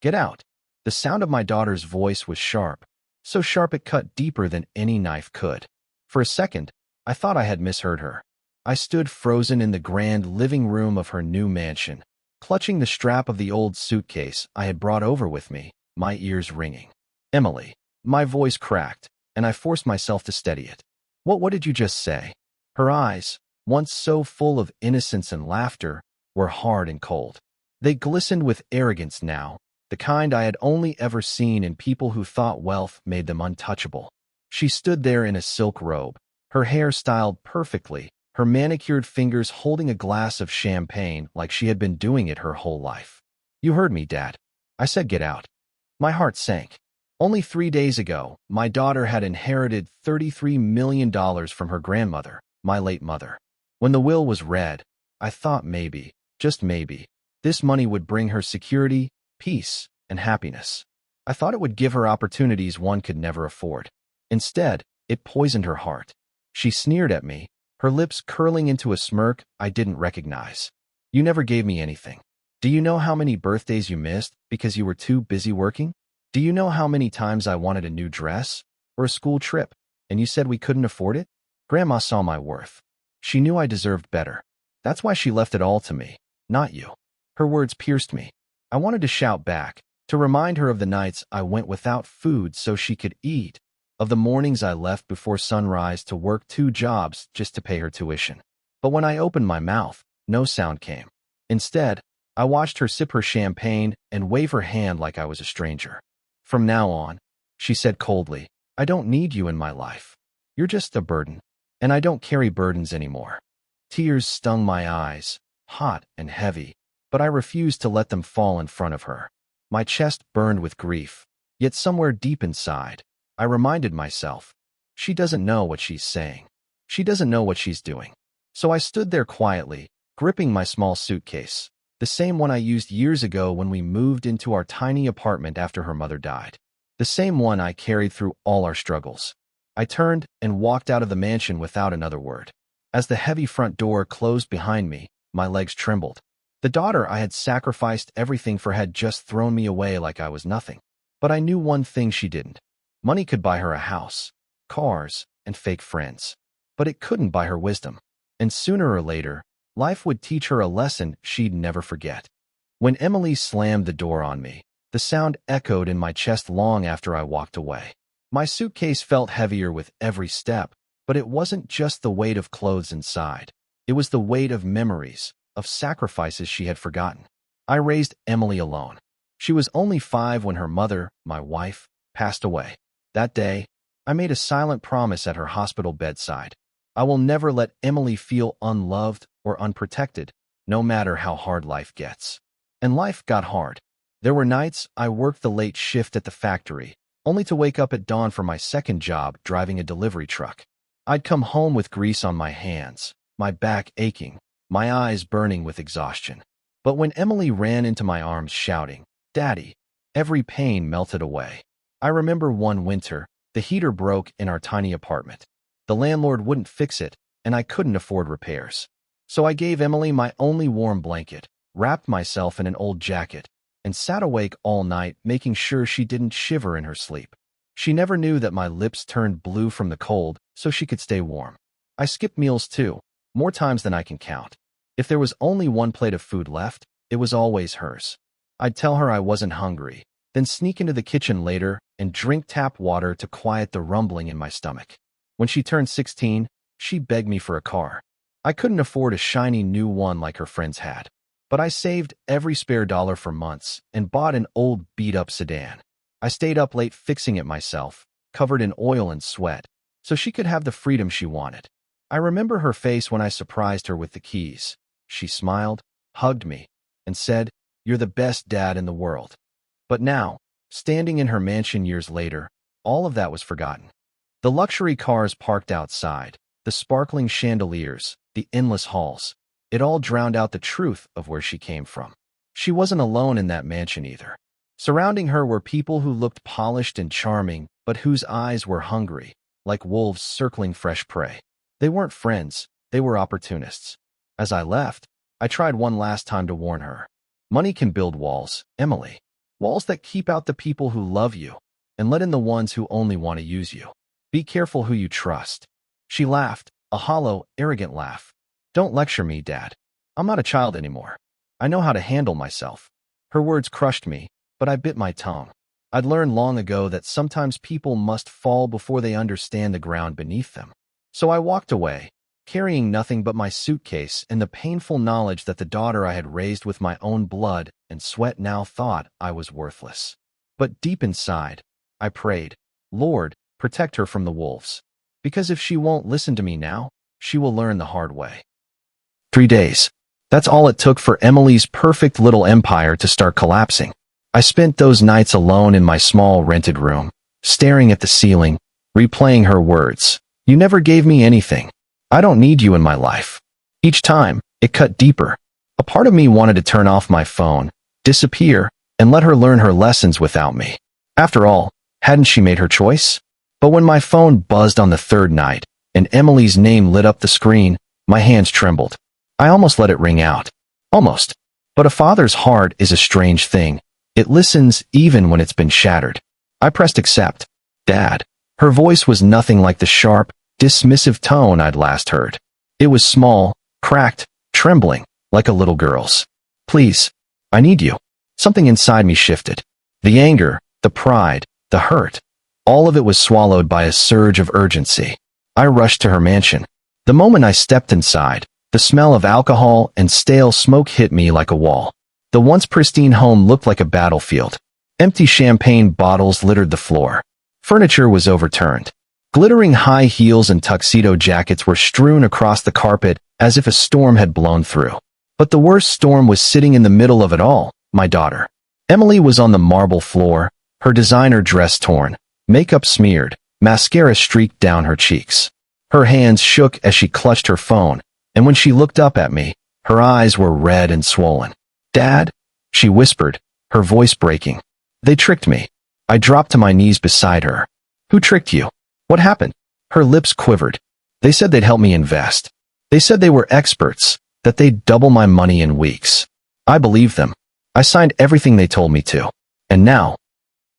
Get out. The sound of my daughter's voice was sharp, so sharp it cut deeper than any knife could. For a second, I thought I had misheard her. I stood frozen in the grand living room of her new mansion, clutching the strap of the old suitcase I had brought over with me, my ears ringing. Emily. My voice cracked, and I forced myself to steady it. What did you just say? Her eyes, once so full of innocence and laughter, were hard and cold. They glistened with arrogance now, the kind I had only ever seen in people who thought wealth made them untouchable. She stood there in a silk robe, her hair styled perfectly, her manicured fingers holding a glass of champagne like she had been doing it her whole life. You heard me, Dad. I said get out. My heart sank. Only 3 days ago, my daughter had inherited $33 million from her grandmother, my late mother. When the will was read, I thought maybe, just maybe, this money would bring her security, peace, and happiness. I thought it would give her opportunities one could never afford. Instead, it poisoned her heart. She sneered at me, her lips curling into a smirk I didn't recognize. You never gave me anything. Do you know how many birthdays you missed because you were too busy working? Do you know how many times I wanted a new dress or a school trip, and you said we couldn't afford it? Grandma saw my worth. She knew I deserved better. That's why she left it all to me, not you. Her words pierced me. I wanted to shout back, to remind her of the nights I went without food so she could eat, of the mornings I left before sunrise to work 2 jobs just to pay her tuition. But when I opened my mouth, no sound came. Instead, I watched her sip her champagne and wave her hand like I was a stranger. From now on, she said coldly, I don't need you in my life. You're just a burden, and I don't carry burdens anymore. Tears stung my eyes, hot and heavy, but I refused to let them fall in front of her. My chest burned with grief, yet somewhere deep inside, I reminded myself, she doesn't know what she's saying. She doesn't know what she's doing. So I stood there quietly, gripping my small suitcase, the same one I used years ago when we moved into our tiny apartment after her mother died. The same one I carried through all our struggles. I turned and walked out of the mansion without another word. As the heavy front door closed behind me, my legs trembled. The daughter I had sacrificed everything for had just thrown me away like I was nothing. But I knew one thing she didn't. Money could buy her a house, cars, and fake friends. But it couldn't buy her wisdom. And sooner or later, life would teach her a lesson she'd never forget. When Emily slammed the door on me, the sound echoed in my chest long after I walked away. My suitcase felt heavier with every step, but it wasn't just the weight of clothes inside. It was the weight of memories, of sacrifices she had forgotten. I raised Emily alone. She was only 5 when her mother, my wife, passed away. That day, I made a silent promise at her hospital bedside. I will never let Emily feel unloved or unprotected, no matter how hard life gets. And life got hard. There were nights I worked the late shift at the factory, only to wake up at dawn for my second job driving a delivery truck. I'd come home with grease on my hands, my back aching, my eyes burning with exhaustion. But when Emily ran into my arms shouting, "Daddy," every pain melted away. I remember one winter, the heater broke in our tiny apartment. The landlord wouldn't fix it, and I couldn't afford repairs. So I gave Emily my only warm blanket, wrapped myself in an old jacket, and sat awake all night making sure she didn't shiver in her sleep. She never knew that my lips turned blue from the cold so she could stay warm. I skipped meals too, more times than I can count. If there was only one plate of food left, it was always hers. I'd tell her I wasn't hungry, then sneak into the kitchen later and drink tap water to quiet the rumbling in my stomach. When she turned 16, she begged me for a car. I couldn't afford a shiny new one like her friends had. But I saved every spare dollar for months and bought an old beat-up sedan. I stayed up late fixing it myself, covered in oil and sweat, so she could have the freedom she wanted. I remember her face when I surprised her with the keys. She smiled, hugged me, and said, "You're the best dad in the world." But now, standing in her mansion years later, all of that was forgotten. The luxury cars parked outside, the sparkling chandeliers, the endless halls, it all drowned out the truth of where she came from. She wasn't alone in that mansion either. Surrounding her were people who looked polished and charming, but whose eyes were hungry, like wolves circling fresh prey. They weren't friends, they were opportunists. As I left, I tried one last time to warn her. Money can build walls, Emily. Walls that keep out the people who love you and let in the ones who only want to use you. Be careful who you trust. She laughed, a hollow, arrogant laugh. Don't lecture me, Dad. I'm not a child anymore. I know how to handle myself. Her words crushed me, but I bit my tongue. I'd learned long ago that sometimes people must fall before they understand the ground beneath them. So I walked away, carrying nothing but my suitcase and the painful knowledge that the daughter I had raised with my own blood and sweat now thought I was worthless. But deep inside, I prayed, Lord, protect her from the wolves. Because if she won't listen to me now, she will learn the hard way. 3 days. That's all it took for Emily's perfect little empire to start collapsing. I spent those nights alone in my small rented room, staring at the ceiling, replaying her words. You never gave me anything. I don't need you in my life. Each time, it cut deeper. A part of me wanted to turn off my phone, disappear, and let her learn her lessons without me. After all, hadn't she made her choice? But when my phone buzzed on the third night, and Emily's name lit up the screen, my hands trembled. I almost let it ring out. Almost. But a father's heart is a strange thing. It listens even when it's been shattered. I pressed accept. Dad. Her voice was nothing like the sharp, dismissive tone I'd last heard. It was small, cracked, trembling, like a little girl's. Please. I need you. Something inside me shifted. The anger, the pride, the hurt. All of it was swallowed by a surge of urgency. I rushed to her mansion. The moment I stepped inside, the smell of alcohol and stale smoke hit me like a wall. The once pristine home looked like a battlefield. Empty champagne bottles littered the floor. Furniture was overturned. Glittering high heels and tuxedo jackets were strewn across the carpet as if a storm had blown through. But the worst storm was sitting in the middle of it all, my daughter. Emily was on the marble floor, her designer dress torn, makeup smeared, mascara streaked down her cheeks. Her hands shook as she clutched her phone, and when she looked up at me, her eyes were red and swollen. Dad, she whispered, her voice breaking. They tricked me. I dropped to my knees beside her. Who tricked you? What happened? Her lips quivered. They said they'd help me invest. They said they were experts, that they'd double my money in weeks. I believed them. I signed everything they told me to. And now,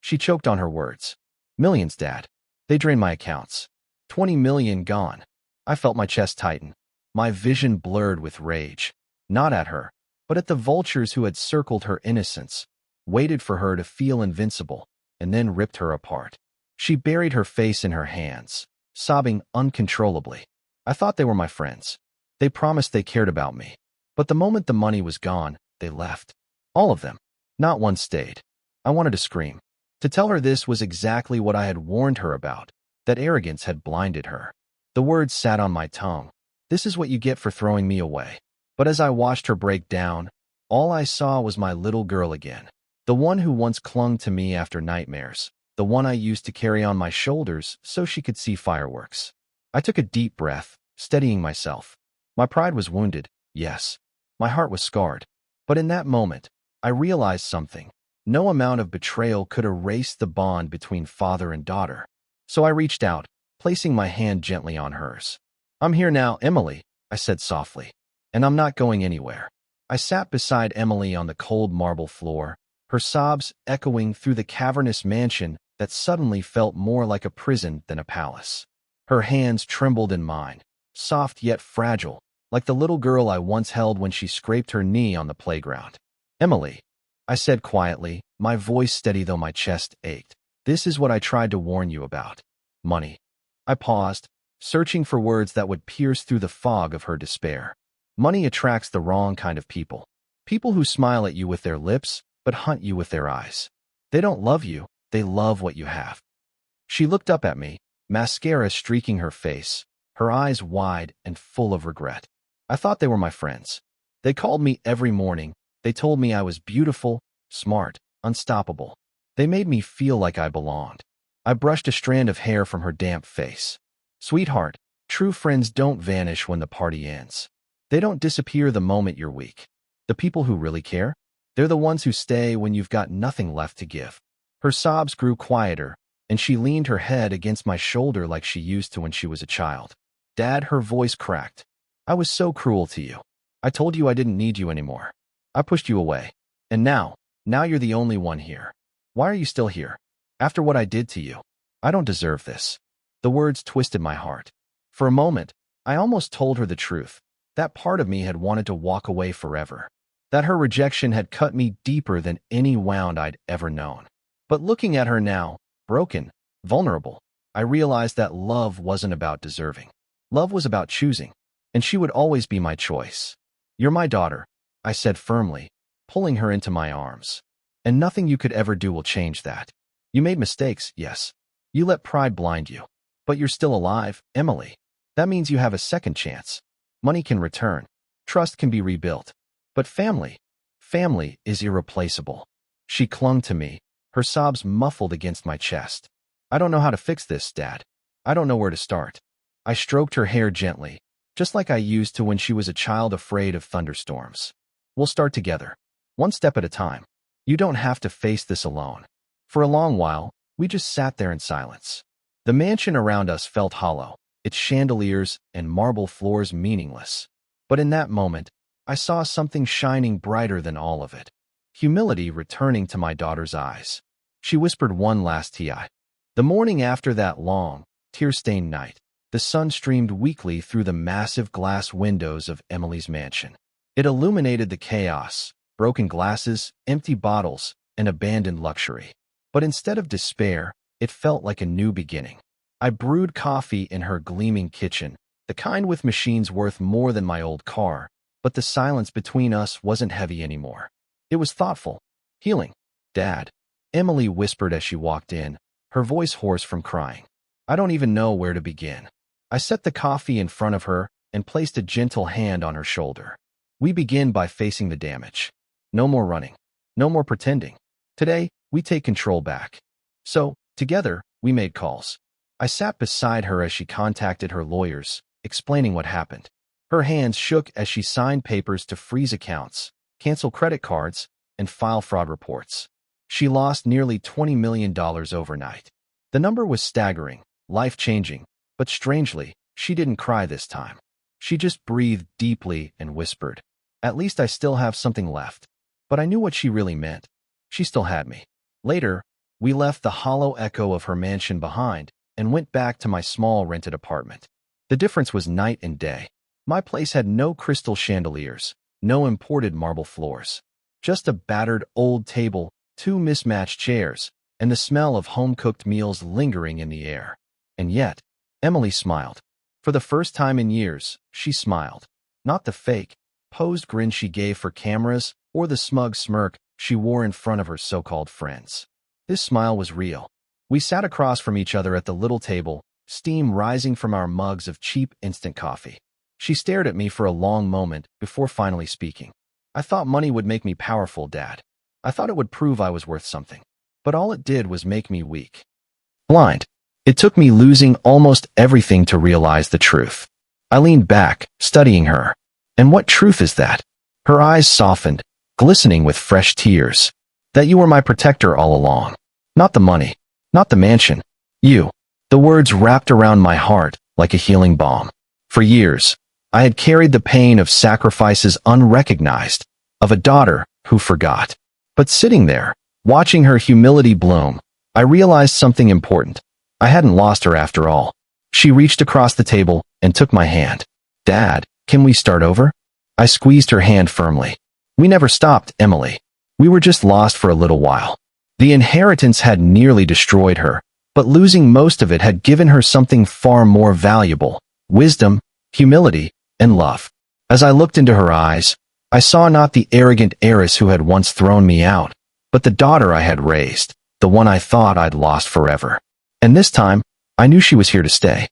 she choked on her words. Millions, Dad. They drained my accounts. 20 million gone. I felt my chest tighten. My vision blurred with rage. Not at her, but at the vultures who had circled her innocence, waited for her to feel invincible, and then ripped her apart. She buried her face in her hands, sobbing uncontrollably. I thought they were my friends. They promised they cared about me. But the moment the money was gone, they left. All of them. Not one stayed. I wanted to scream. To tell her this was exactly what I had warned her about, that arrogance had blinded her. The words sat on my tongue. This is what you get for throwing me away. But as I watched her break down, all I saw was my little girl again. The one who once clung to me after nightmares. The one I used to carry on my shoulders so she could see fireworks. I took a deep breath, steadying myself. My pride was wounded, yes. My heart was scarred. But in that moment, I realized something. No amount of betrayal could erase the bond between father and daughter. So I reached out, placing my hand gently on hers. I'm here now, Emily, I said softly. And I'm not going anywhere. I sat beside Emily on the cold marble floor, her sobs echoing through the cavernous mansion that suddenly felt more like a prison than a palace. Her hands trembled in mine, soft yet fragile, like the little girl I once held when she scraped her knee on the playground. Emily, I said quietly, my voice steady though my chest ached. This is what I tried to warn you about. Money. I paused, searching for words that would pierce through the fog of her despair. Money attracts the wrong kind of people. People who smile at you with their lips, but hunt you with their eyes. They don't love you, they love what you have. She looked up at me, mascara streaking her face, her eyes wide and full of regret. I thought they were my friends. They called me every morning. They told me I was beautiful, smart, unstoppable. They made me feel like I belonged. I brushed a strand of hair from her damp face. Sweetheart, true friends don't vanish when the party ends. They don't disappear the moment you're weak. The people who really care? They're the ones who stay when you've got nothing left to give. Her sobs grew quieter, and she leaned her head against my shoulder like she used to when she was a child. Dad, her voice cracked. I was so cruel to you. I told you I didn't need you anymore. I pushed you away. And now, Now you're the only one here. Why are you still here? After what I did to you? I don't deserve this. The words twisted my heart. For a moment, I almost told her the truth. That part of me had wanted to walk away forever. That her rejection had cut me deeper than any wound I'd ever known. But looking at her now, broken, vulnerable, I realized that love wasn't about deserving. Love was about choosing, and she would always be my choice. You're my daughter, I said firmly, pulling her into my arms. And nothing you could ever do will change that. You made mistakes, yes. You let pride blind you. But you're still alive, Emily. That means you have a second chance. Money can return. Trust can be rebuilt. But family is irreplaceable. She clung to me, her sobs muffled against my chest. I don't know how to fix this, Dad. I don't know where to start. I stroked her hair gently, just like I used to when she was a child afraid of thunderstorms. We'll start together, one step at a time. You don't have to face this alone. For a long while, we just sat there in silence. The mansion around us felt hollow, its chandeliers and marble floors meaningless. But in that moment, I saw something shining brighter than all of it. Humility returning to my daughter's eyes. She whispered one last "Ti." The morning after that long, tear-stained night, the sun streamed weakly through the massive glass windows of Emily's mansion. It illuminated the chaos, broken glasses, empty bottles, and abandoned luxury. But instead of despair, it felt like a new beginning. I brewed coffee in her gleaming kitchen, the kind with machines worth more than my old car, but the silence between us wasn't heavy anymore. It was thoughtful, healing. Dad, Emily whispered as she walked in, her voice hoarse from crying. I don't even know where to begin. I set the coffee in front of her and placed a gentle hand on her shoulder. We begin by facing the damage. No more running. No more pretending. Today, we take control back. So, together, we made calls. I sat beside her as she contacted her lawyers, explaining what happened. Her hands shook as she signed papers to freeze accounts, cancel credit cards, and file fraud reports. She lost nearly $20 million overnight. The number was staggering, life-changing, but strangely, she didn't cry this time. She just breathed deeply and whispered, "At least I still have something left." But I knew what she really meant. She still had me. Later, we left the hollow echo of her mansion behind and went back to my small rented apartment. The difference was night and day. My place had no crystal chandeliers, no imported marble floors. Just a battered old table, 2 mismatched chairs, and the smell of home-cooked meals lingering in the air. And yet, Emily smiled. For the first time in years, she smiled. Not the fake, posed grin she gave for cameras or the smug smirk she wore in front of her so-called friends. This smile was real. We sat across from each other at the little table, steam rising from our mugs of cheap instant coffee. She stared at me for a long moment before finally speaking. I thought money would make me powerful, Dad. I thought it would prove I was worth something. But all it did was make me weak. Blind. It took me losing almost everything to realize the truth. I leaned back, studying her. And what truth is that? Her eyes softened, glistening with fresh tears. That you were my protector all along. Not the money. Not the mansion. You. The words wrapped around my heart like a healing balm. For years, I had carried the pain of sacrifices unrecognized, of a daughter who forgot. But sitting there, watching her humility bloom, I realized something important. I hadn't lost her after all. She reached across the table and took my hand. Dad, can we start over? I squeezed her hand firmly. We never stopped, Emily. We were just lost for a little while. The inheritance had nearly destroyed her, but losing most of it had given her something far more valuable: wisdom, humility, and love. As I looked into her eyes, I saw not the arrogant heiress who had once thrown me out, but the daughter I had raised, the one I thought I'd lost forever. And this time, I knew she was here to stay.